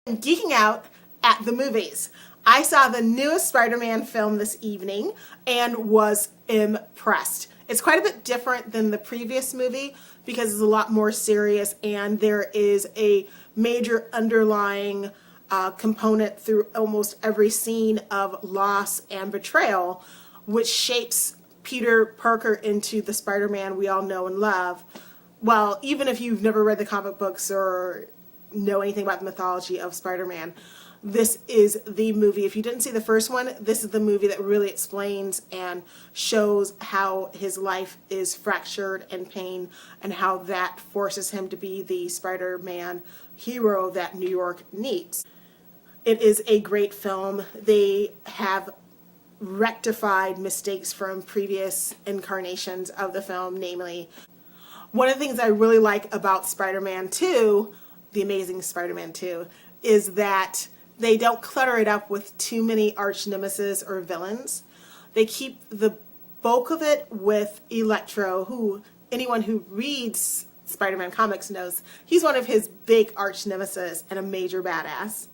Geeking out at the movies. I saw the newest Spider-Man film this evening and was impressed. It's quite a bit different than the previous movie because it's a lot more serious, and there is a major underlying component through almost every scene of loss and betrayal, which shapes Peter Parker into the Spider-Man we all know and love. Well, even if you've never read the comic books or know anything about the mythology of Spider-Man, this is the movie. If you didn't see the first one, this is the movie that really explains and shows how his life is fractured and pain, and how that forces him to be the Spider-Man hero that New York needs. It is a great film. They have rectified mistakes from previous incarnations of the film, namely, one of the things I really like about Spider-Man 2, the Amazing Spiderman 2, is that they don't clutter it up with too many arch nemesis or villains. They keep the bulk of it with Electro, who anyone who reads Spider-Man comics knows he's one of his big arch nemesis and a major badass.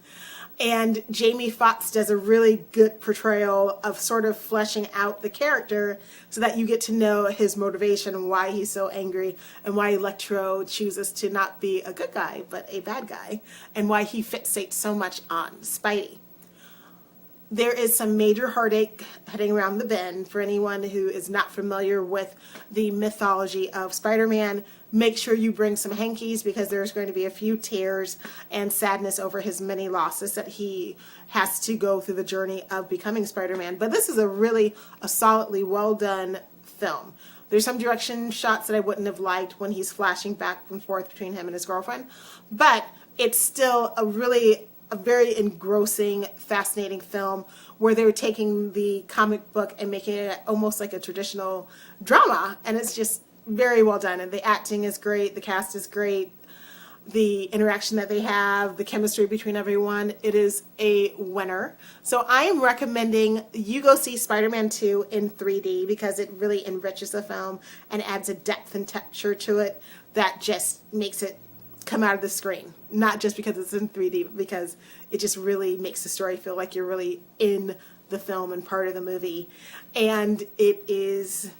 And Jamie Foxx does a really good portrayal of sort of fleshing out the character so that you get to know his motivation and why he's so angry, and why Electro chooses to not be a good guy but a bad guy, and why he fixates so much on Spidey. There is some major heartache heading around the bend for anyone who is not familiar with the mythology of Spider-Man. Make sure you bring some hankies, because there's going to be a few tears and sadness over his many losses that he has to go through the journey of becoming Spider-Man. But this is a solidly well done film. There's some direction shots that I wouldn't have liked when he's flashing back and forth between him and his girlfriend, but it's still a very engrossing, fascinating film where they're taking the comic book and making it almost like a traditional drama, and it's just very well done. And the acting is great, the cast is great, the interaction that they have, the chemistry between everyone, it is a winner. So I am recommending you go see Spider-Man 2 in 3D, because it really enriches the film and adds a depth and texture to it that just makes it come out of the screen. Not just because it's in 3D, but because it just really makes the story feel like you're really in the film and part of the movie. And it is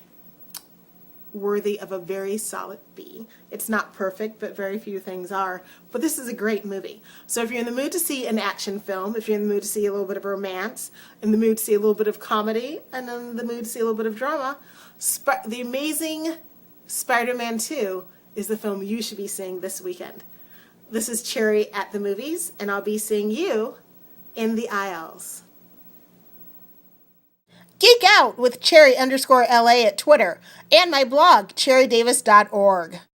worthy of a very solid B. It's not perfect, but very few things are. But this is a great movie. So if you're in the mood to see an action film, if you're in the mood to see a little bit of romance, in the mood to see a little bit of comedy, and in the mood to see a little bit of drama, The Amazing Spider-Man 2 is the film you should be seeing this weekend. This is Cherry at the Movies, and I'll be seeing you in the aisles. Geek out with Cherry_LA at Twitter, and my blog, cherrydavis.org.